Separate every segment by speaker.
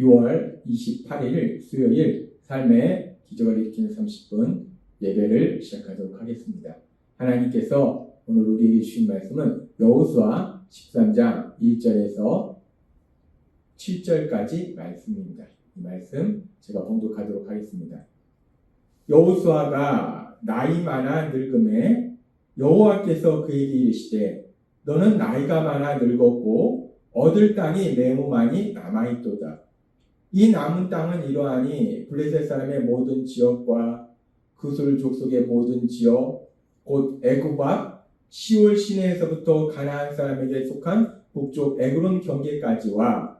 Speaker 1: 6월 28일 수요일 삶의 기적을 일으키는 30분 예배를 시작하도록 하겠습니다. 하나님께서 오늘 우리에게 주신 말씀은 여호수아 13장 1절에서 7절까지 말씀입니다. 이 말씀 제가 봉독하도록 하겠습니다. 여호수아가 나이 많아 늙음에 여호와께서 그에게 이르시되 너는 나이가 많아 늙었고 얻을 땅이 매우 많이 남아있도다. 이 남은 땅은 이러하니 블레셋 사람의 모든 지역과 그술 족속의 모든 지역 곧 애굽 앞 시올 시내에서부터 가나안 사람에게 속한 북쪽 에그론 경계까지와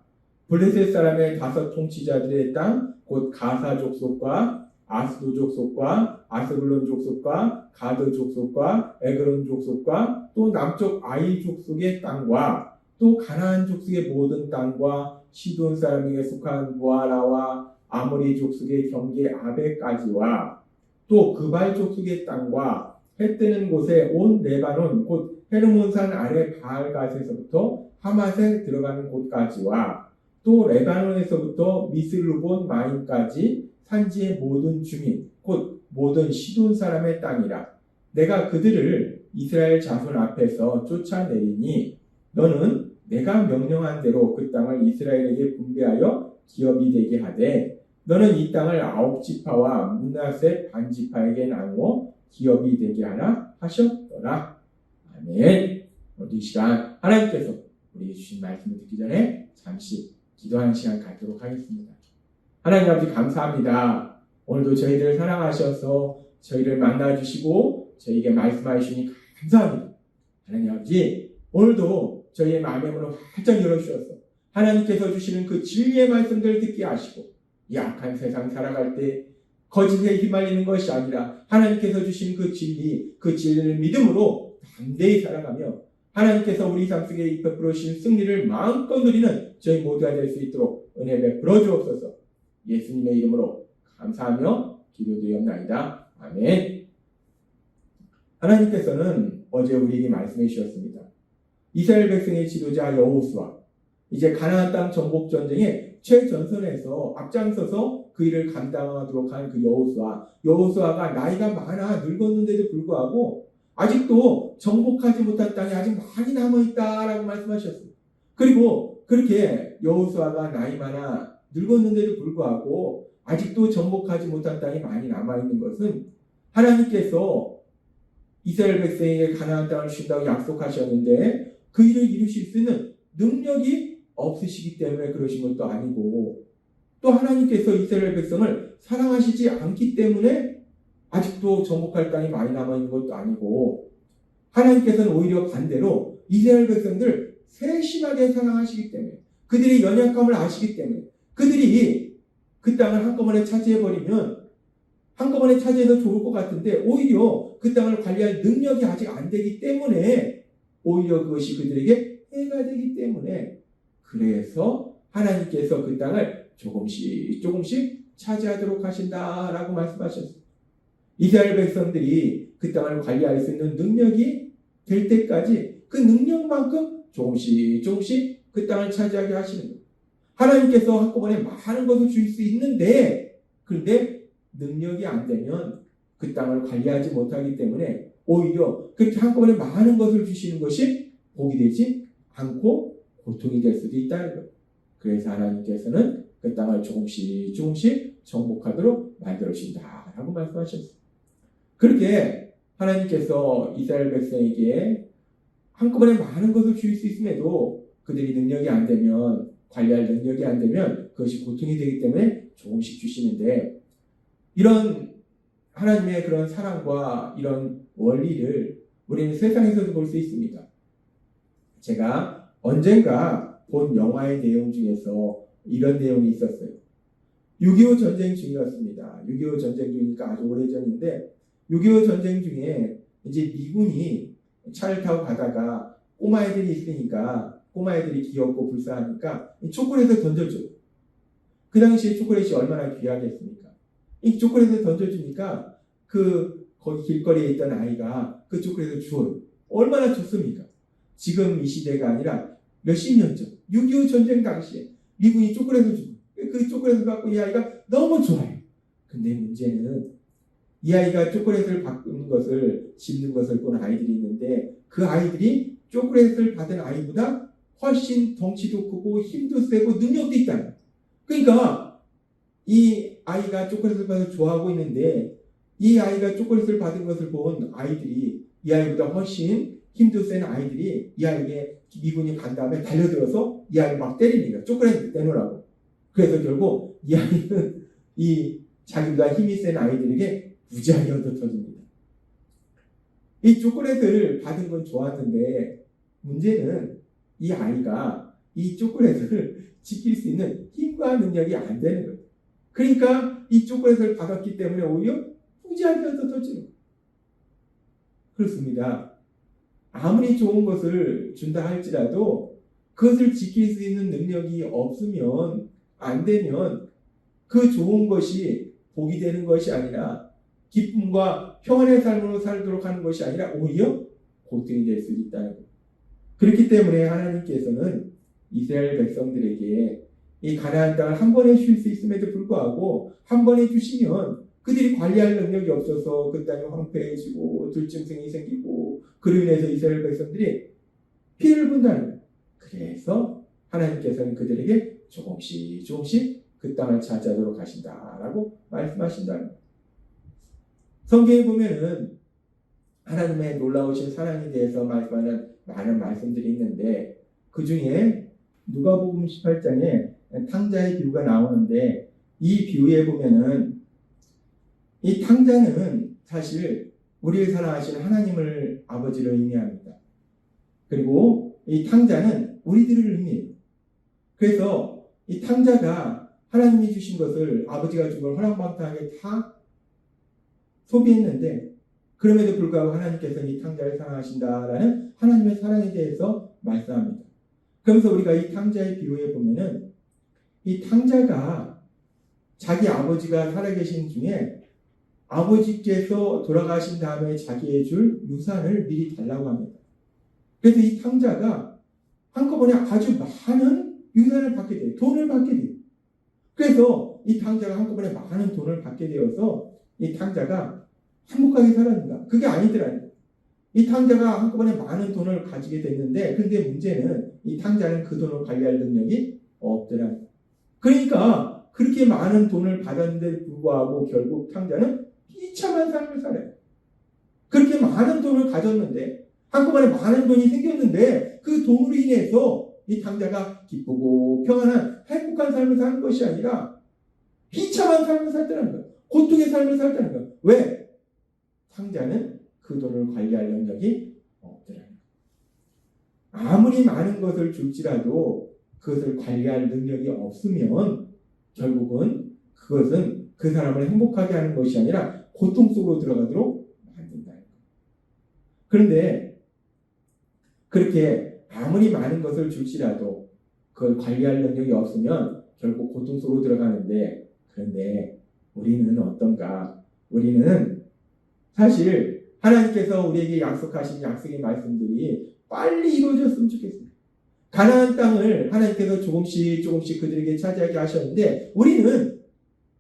Speaker 1: 블레셋 사람의 5 통치자들의 땅 곧 가사 족속과 아스도 족속과 아스불론 족속과 가드 족속과 에그론 족속과 또 남쪽 아이 족속의 땅과 또 가나안 족속의 모든 땅과 시돈 사람에게 속한 무아라와 아모리 족속의 경계 아베까지와 또 그발 족속의 땅과 해 뜨는 곳에 온 레바논 곧 헤르몬산 아래 바알갓에서부터 하맛에 들어가는 곳까지와 또 레바논에서부터 미슬루본 마임까지 산지의 모든 주민 곧 모든 시돈 사람의 땅이라. 내가 그들을 이스라엘 자손 앞에서 쫓아내리니 너는 내가 명령한 대로 그 땅을 이스라엘에게 분배하여 기업이 되게 하되 너는 이 땅을 9지파와 므낫세 반지파에게 나누어 기업이 되게 하라 하셨더라. 아멘. 오늘 이 시간 하나님께서 우리에게 주신 말씀을 듣기 전에 잠시 기도하는 시간 갖도록 하겠습니다. 하나님 아버지 감사합니다. 오늘도 저희들을 사랑하셔서 저희를 만나주시고 저희에게 말씀하시니 감사합니다. 하나님 아버지 오늘도 저희의 마음의 문을 활짝 열어주셔서 하나님께서 주시는 그 진리의 말씀들을 듣게 하시고 이 악한 세상 살아갈 때 거짓에 휘말리는 것이 아니라 하나님께서 주신 그 진리를 믿음으로 담대히 살아가며 하나님께서 우리 삶 속에 베풀어 주신 승리를 마음껏 누리는 저희 모두가 될 수 있도록 은혜 베풀어 주옵소서. 예수님의 이름으로 감사하며 기도드리옵나이다. 아멘. 하나님께서는 어제 우리에게 말씀해 주셨습니다. 이스라엘 백성의 지도자 여호수아 이제 가나안 땅 정복 전쟁의 최전선에서 앞장서서 그 일을 감당하도록 한 그 여호수아가 나이가 많아 늙었는데도 불구하고 아직도 정복하지 못한 땅이 아직 많이 남아있다라고 말씀하셨습니다. 그리고 그렇게 여호수아가 나이 많아 늙었는데도 불구하고 아직도 정복하지 못한 땅이 많이 남아있는 것은 하나님께서 이스라엘 백성에게 가나안 땅을 주신다고 약속하셨는데 그 일을 이루실 수 있는 능력이 없으시기 때문에 그러신 것도 아니고 또 하나님께서 이스라엘 백성을 사랑하시지 않기 때문에 아직도 정복할 땅이 많이 남아있는 것도 아니고 하나님께서는 오히려 반대로 이스라엘 백성들을 세심하게 사랑하시기 때문에 그들의 연약감을 아시기 때문에 그들이 그 땅을 한꺼번에 차지해버리면 한꺼번에 차지해서 좋을 것 같은데 오히려 그 땅을 관리할 능력이 아직 안 되기 때문에 오히려 그것이 그들에게 해가 되기 때문에 그래서 하나님께서 그 땅을 조금씩 차지하도록 하신다라고 말씀하셨습니다. 이스라엘 백성들이 그 땅을 관리할 수 있는 능력이 될 때까지 그 능력만큼 조금씩 그 땅을 차지하게 하시는 거예요. 하나님께서 한꺼번에 많은 것을 줄 수 있는데 그런데 능력이 안 되면 그 땅을 관리하지 못하기 때문에 오히려 그렇게 한꺼번에 많은 것을 주시는 것이 복이 되지 않고 고통이 될 수도 있다는 거예요. 그래서 하나님께서는 그 땅을 조금씩 정복하도록 만들어주신다라고 말씀하셨습니다. 그렇게 하나님께서 이스라엘 백성에게 한꺼번에 많은 것을 줄 수 있음에도 그들이 능력이 안 되면 관리할 능력이 안 되면 그것이 고통이 되기 때문에 조금씩 주시는데 이런 하나님의 그런 사랑과 이런 원리를 우리는 세상에서도 볼 수 있습니다. 제가 언젠가 본 영화의 내용 중에서 이런 내용이 있었어요. 6.25 전쟁 중이었습니다. 6.25 전쟁 중이니까 아주 오래전인데 6.25 전쟁 중에 이제 미군이 차를 타고 가다가 꼬마애들이 있으니까 꼬마애들이 귀엽고 불쌍하니까 초콜릿을 던져줘요. 그 당시에 초콜릿이 얼마나 귀하겠습니까? 이 초콜릿을 던져주니까 거기 길거리에 있던 아이가 그 초콜릿을 주워요. 얼마나 좋습니까? 지금 이 시대가 아니라 몇십 년 전 6.25 전쟁 당시에 미군이 초콜릿을 주고 그 초콜릿을 받고 이 아이가 너무 좋아요. 근데 문제는 이 아이가 초콜릿을 받는 것을 씹는 것을 본 아이들이 있는데 그 아이들이 초콜릿을 받은 아이보다 훨씬 덩치도 크고 힘도 세고 능력도 있다는 거예요. 그러니까 이 아이가 초콜릿을 받아서 좋아하고 있는데 이 아이가 초콜릿을 받은 것을 본 아이들이 이 아이보다 훨씬 힘도 센 아이들이 이 아이에게 미군이 간 다음에 달려들어서 이 아이를 막 때립니다. 초콜릿 떼놓으라고. 그래서 결국 이 아이는 이 자기보다 힘이 센 아이들에게 무지하게 얻어터집니다. 이 초콜릿을 받은 건 좋았는데 문제는 이 아이가 이 초콜릿을 지킬 수 있는 힘과 능력이 안 되는 거예요. 그러니까 이 초콜릿을 받았기 때문에 오히려 무지하게 얻어터지는 거예요. 그렇습니다. 아무리 좋은 것을 준다 할지라도 그것을 지킬 수 있는 능력이 없으면 안 되면 그 좋은 것이 복이 되는 것이 아니라 기쁨과 평안의 삶으로 살도록 하는 것이 아니라 오히려 고통이 될 수 있다는 거예요. 그렇기 때문에 하나님께서는 이스라엘 백성들에게 이 가나안 땅을 한 번에 쉴 수 있음에도 불구하고 한 번에 주시면 그들이 관리할 능력이 없어서 그 땅이 황폐해지고 들짐승이 생기고 그로 인해서 이스라엘 백성들이 피해를 본다는 거예요. 그래서 하나님께서는 그들에게 조금씩 그 땅을 차지하도록 하신다라고 말씀하신다는 거예요. 성경에 보면은 하나님의 놀라우신 사랑에 대해서 말씀하는 많은 말씀들이 있는데 그 중에 누가복음 18장에 탕자의 비유가 나오는데 이 비유에 보면은 이 탕자는 사실 우리를 사랑하시는 하나님을 아버지를 의미합니다. 그리고 이 탕자는 우리들을 의미해요. 그래서 이 탕자가 하나님이 주신 것을 아버지가 준 걸 허랑방탕하게 다 소비했는데 그럼에도 불구하고 하나님께서는 이 탕자를 사랑하신다라는 하나님의 사랑에 대해서 말씀합니다. 그러면서 우리가 이 탕자의 비유에 보면은 이 탕자가 자기 아버지가 살아계신 중에 아버지께서 돌아가신 다음에 자기의 줄 유산을 미리 달라고 합니다. 그래서 이 탕자가 한꺼번에 아주 많은 유산을 받게 돼요. 돈을 받게 돼요. 그래서 이 탕자가 한꺼번에 많은 돈을 받게 되어서 이 탕자가 행복하게 살았는가? 그게 아니더라고요. 이 탕자가 한꺼번에 많은 돈을 가지게 됐는데 근데 문제는 이 탕자는 그 돈을 관리할 능력이 없더라고요. 그러니까 그렇게 많은 돈을 받았는데 불구하고 결국 탕자는 비참한 삶을 살아요. 그렇게 많은 돈을 가졌는데 한꺼번에 많은 돈이 생겼는데 그 돈으로 인해서 이 탕자가 기쁘고 평안한 행복한 삶을 사는 것이 아니라 비참한 삶을 살더라는 거예요. 고통의 삶을 살더라는 거예요. 왜? 탕자는 그 돈을 관리할 능력이 없더라는 거예요. 아무리 많은 것을 줄지라도 그것을 관리할 능력이 없으면 결국은 그것은 그 사람을 행복하게 하는 것이 아니라 고통 속으로 들어가도록 만든다는 거예요. 그런데 그렇게 아무리 많은 것을 줄지라도 그걸 관리할 능력이 없으면 결국 고통 속으로 들어가는데 그런데 우리는 어떤가? 우리는 사실 하나님께서 우리에게 약속하신 약속의 말씀들이 빨리 이루어졌으면 좋겠습니다. 가나안 땅을 하나님께서 조금씩 그들에게 차지하게 하셨는데 우리는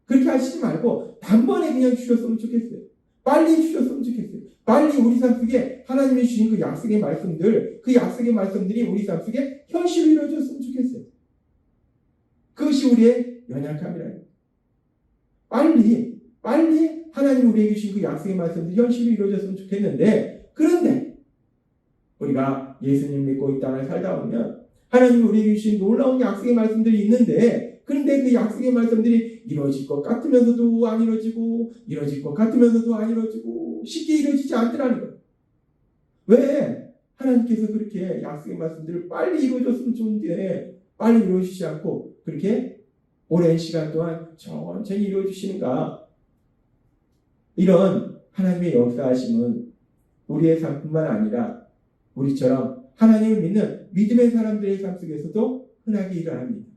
Speaker 1: 그렇게 하시지 말고 단번에 그냥 주셨으면 좋겠어요. 빨리 주셨으면 좋겠어요. 빨리 우리 삶 속에 하나님이 주신 그 약속의 말씀들, 그 약속의 말씀들이 우리 삶 속에 현실로 이루어졌으면 좋겠어요. 그것이 우리의 연약함이라는 거예요. 빨리 하나님 우리에게 주신 그 약속의 말씀들이 현실로 이루어졌으면 좋겠는데 그런데 우리가 예수님 믿고 이 땅을 살다 보면 하나님이 우리에게 주신 놀라운 약속의 말씀들이 있는데 그런데 그 약속의 말씀들이 이루어질 것 같으면서도 안 이루어지고 이루어질 것 같으면서도 안 이루어지고 쉽게 이루어지지 않더라는 거예요. 왜? 하나님께서 그렇게 약속의 말씀들을 빨리 이루어졌으면 좋은데 빨리 이루어지지 않고 그렇게 오랜 시간 동안 천천히 이루어주시는가? 이런 하나님의 역사하심은 우리의 삶뿐만 아니라 우리처럼 하나님을 믿는 믿음의 사람들의 삶 속에서도 흔하게 일어납니다.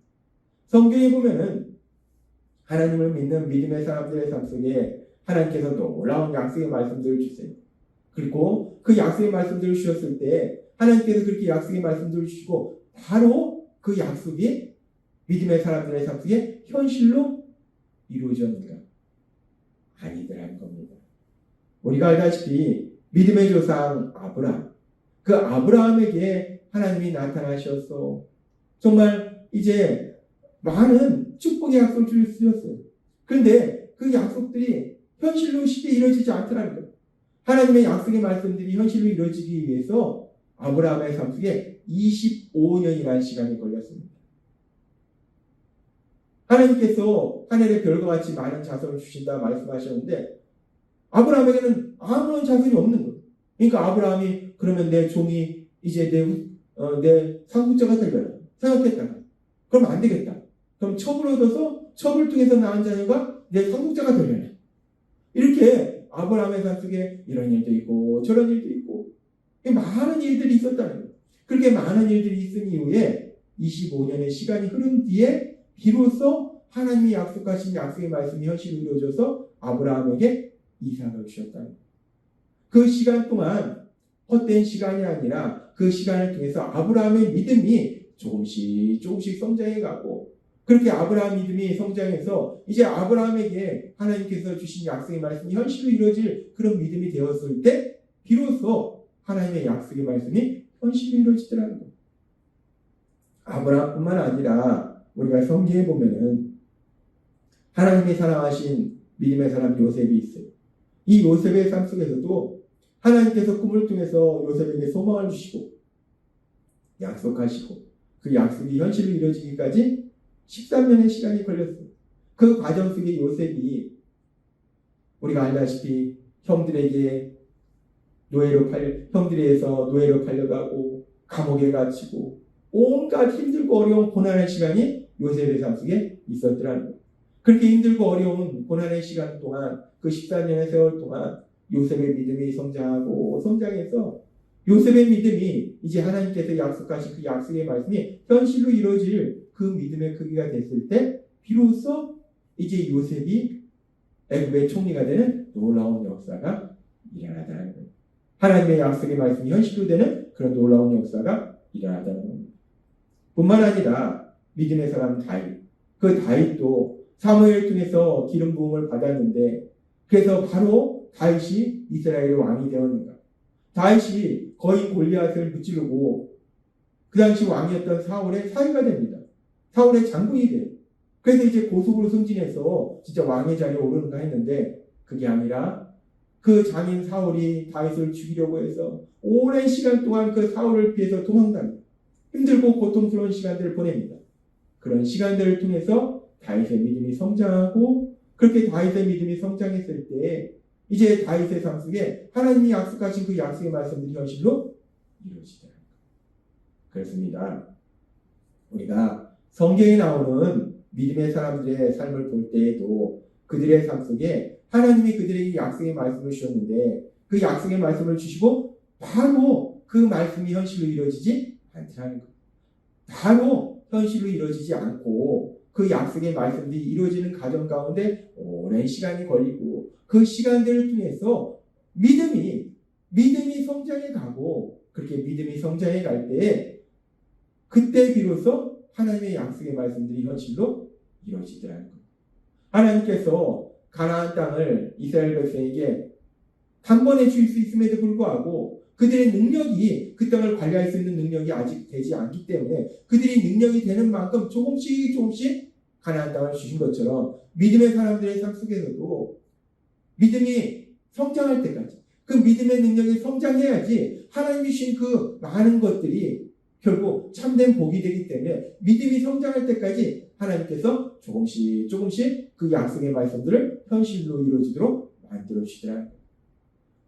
Speaker 1: 성경에 보면은 하나님을 믿는 믿음의 사람들의 삶 속에 하나님께서 놀라운 약속의 말씀들을 주세요. 그리고 그 약속의 말씀들을 주셨을 때 하나님께서 그렇게 약속의 말씀들을 주시고 바로 그 약속이 믿음의 사람들의 삶 속에 현실로 이루어졌는가? 아니더라는 겁니다. 우리가 알다시피 믿음의 조상 아브라함, 그 아브라함에게 하나님이 나타나셔서 정말 이제 많은 축복의 약속을 주셨어요. 그런데 그 약속들이 현실로 쉽게 이루어지지 않더라는 거예요. 하나님의 약속의 말씀들이 현실로 이루어지기 위해서 아브라함의 삶 속에 25년이라는 시간이 걸렸습니다. 하나님께서 하늘의 별과 같이 많은 자손을 주신다 말씀하셨는데 아브라함에게는 아무런 자손이 없는 거예요. 그러니까 아브라함이 그러면 내 종이 이제 내 상속자가 되려나 생각했다가 그럼 안 되겠다. 그럼 첩을 얻어서 첩을 통해서 낳은 자녀가 내 상속자가 되려나 이렇게 아브라함의 삶 속에 이런 일도 있고 저런 일도 있고 많은 일들이 있었다는 거예요. 그렇게 많은 일들이 있은 이후에 25년의 시간이 흐른 뒤에 비로소 하나님이 약속하신 약속의 말씀이 현실로 이루어져서 아브라함에게 이삭을 주셨다는 거예요. 그 시간 동안 헛된 시간이 아니라 그 시간을 통해서 아브라함의 믿음이 조금씩 성장해 가고 그렇게 아브라함 믿음이 성장해서 이제 아브라함에게 하나님께서 주신 약속의 말씀이 현실로 이루어질 그런 믿음이 되었을 때 비로소 하나님의 약속의 말씀이 현실로 이루어지더라는 거예요. 아브라함뿐만 아니라 우리가 성경에 보면은 하나님이 사랑하신 믿음의 사람 요셉이 있어요. 이 요셉의 삶 속에서도 하나님께서 꿈을 통해서 요셉에게 소망을 주시고 약속하시고 그 약속이 현실로 이루어지기까지 13년의 시간이 걸렸어요. 그 과정 속에 요셉이 우리가 알다시피 형들에게 형들에서 노예로 팔려가고 감옥에 갇히고 온갖 힘들고 어려운 고난의 시간이 요셉의 삶 속에 있었더라는 거예요. 그렇게 힘들고 어려운 고난의 시간 동안 그 14년의 세월 동안 요셉의 믿음이 성장해서 요셉의 믿음이 이제 하나님께서 약속하신 그 약속의 말씀이 현실로 이루어질 그 믿음의 크기가 됐을 때 비로소 이제 요셉이 애굽의 총리가 되는 놀라운 역사가 일어나다는 거예요. 하나님의 약속의 말씀이 현실로 되는 그런 놀라운 역사가 일어나다는 겁니다. 뿐만 아니라 믿음의 사람 다윗, 그 다윗도 사무엘 통해서 기름 부음을 받았는데 그래서 바로 다윗이 이스라엘의 왕이 되었는가. 다윗이 거의 골리앗을 무찌르고 그 당시 왕이었던 사울의 사위가 됩니다. 사울의 장군이 돼요. 그래서 이제 고속으로 승진해서 진짜 왕의 자리에 오르는가 했는데 그게 아니라 그 장인 사울이 다윗을 죽이려고 해서 오랜 시간 동안 그 사울을 피해서 도망갑니다. 힘들고 고통스러운 시간들을 보냅니다. 그런 시간들을 통해서 다윗의 믿음이 성장하고 그렇게 다윗의 믿음이 성장했을 때 이제 다윗의 삶 속에 하나님이 약속하신 그 약속의 말씀들이 현실로 이루어지더라. 그렇습니다. 우리가 성경에 나오는 믿음의 사람들의 삶을 볼 때에도 그들의 삶 속에 하나님이 그들에게 약속의 말씀을 주셨는데 그 약속의 말씀을 주시고 바로 그 말씀이 현실로 이루어지지 않더라는 것. 바로 현실로 이루어지지 않고 그 약속의 말씀들이 이루어지는 과정 가운데 오랜 시간이 걸리고 그 시간들을 통해서 믿음이 성장해 가고 그렇게 믿음이 성장해 갈 때 그때 비로소 하나님의 약속의 말씀들이 현실로 이루어지더라는 것. 하나님께서 가나안 땅을 이스라엘 백성에게 단번에 줄 수 있음에도 불구하고 그들의 능력이 그 땅을 관리할 수 있는 능력이 아직 되지 않기 때문에 그들이 능력이 되는 만큼 조금씩 가나안 땅을 주신 것처럼 믿음의 사람들의 삶 속에서도 믿음이 성장할 때까지 그 믿음의 능력이 성장해야지 하나님이 주신 그 많은 것들이 결국 참된 복이 되기 때문에 믿음이 성장할 때까지 하나님께서 조금씩 그 약속의 말씀들을 현실로 이루어지도록 만들어주시더라는 거예요.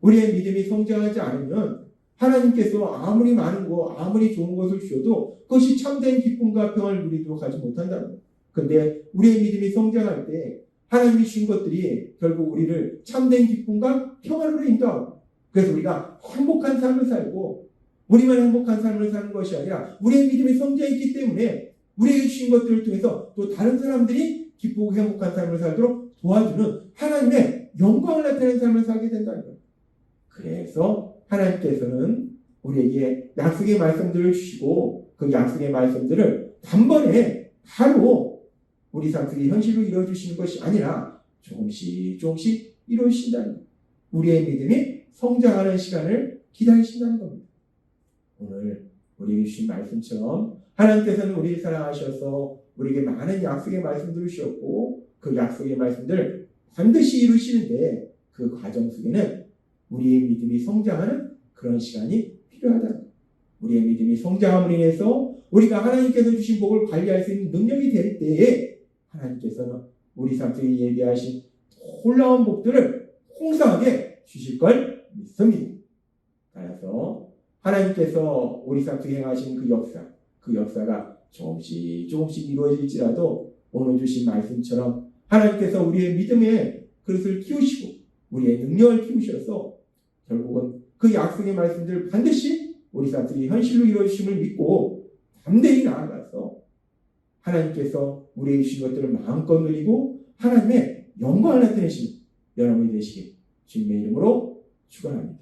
Speaker 1: 우리의 믿음이 성장하지 않으면 하나님께서 아무리 많은 거, 아무리 좋은 것을 주셔도 그것이 참된 기쁨과 평안을 누리도록 하지 못한다는 거예요. 그런데 우리의 믿음이 성장할 때 하나님이 주신 것들이 결국 우리를 참된 기쁨과 평안으로 인도하고 그래서 우리가 행복한 삶을 살고 우리만 행복한 삶을 사는 것이 아니라 우리의 믿음이 성장했기 때문에 우리에게 주신 것들을 통해서 또 다른 사람들이 기쁘고 행복한 삶을 살도록 도와주는 하나님의 영광을 나타내는 삶을 살게 된다는 거예요. 그래서 하나님께서는 우리에게 약속의 말씀들을 주시고 그 약속의 말씀들을 단번에 바로 우리 삶 속에 현실로 이루어주시는 것이 아니라 조금씩 조금씩 이루어진다는 것. 우리의 믿음이 성장하는 시간을 기다리신다는 겁니다. 오늘 우리에게 주신 말씀처럼 하나님께서는 우리를 사랑하셔서 우리에게 많은 약속의 말씀들을 주셨고 그 약속의 말씀들을 반드시 이루시는데 그 과정 속에는 우리의 믿음이 성장하는 그런 시간이 필요하다는 것. 우리의 믿음이 성장함으로 인해서 우리가 하나님께서 주신 복을 관리할 수 있는 능력이 될 때에 하나님께서는 우리 삶 속에 예비하신 놀라운 복들을 풍성하게 주실 걸 믿습니다. 따라서 하나님께서 우리 삶 속에 행하신 그 역사가 조금씩 조금씩 이루어질지라도 오늘 주신 말씀처럼 하나님께서 우리의 믿음의 그릇을 키우시고 우리의 능력을 키우셔서 결국은 그 약속의 말씀들을 반드시 우리 삶 속에 현실로 이루어주심을 믿고 담대히 나아가서 하나님께서 우리에게 주신 것들을 마음껏 누리고 하나님의 영광을 나타내시는 여러분이 되시길 주님의 이름으로 축원합니다.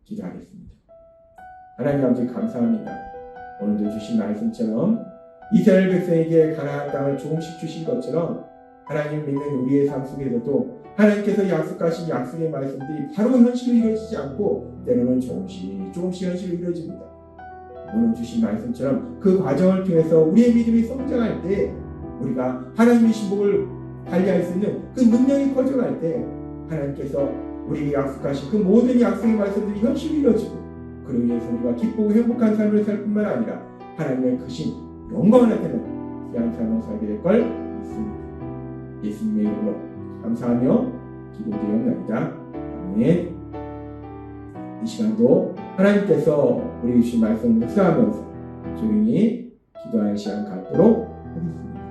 Speaker 1: 기도하겠습니다. 하나님 아버지 감사합니다. 오늘도 주신 말씀처럼 이스라엘 백성에게 가나안 땅을 조금씩 주신 것처럼 하나님 믿는 우리의 삶 속에서도 하나님께서 약속하신 약속의 말씀들이 바로 현실로 이루어지지 않고 때로는 조금씩 현실로 이루어집니다. 오늘 주신 말씀처럼 그 과정을 통해서 우리의 믿음이 성장할 때 우리가 하나님의 신복을 관리할 수 있는 그 능력이 커져갈 때 하나님께서 우리에게 약속하신 그 모든 약속의 말씀들이 현실로 이루어지고 그로 인해서 우리가 기쁘고 행복한 삶을 살 뿐만 아니라 하나님의 크신 영광을 나타내는 귀한 삶을 살게 될 걸 믿습니다. 예수님의 이름으로 감사하며 기도드리옵나이다. 아멘. 이 시간도 하나님께서 우리 주신 말씀을 묵상하면서 조용히 기도하는 시간 갖도록 하겠습니다.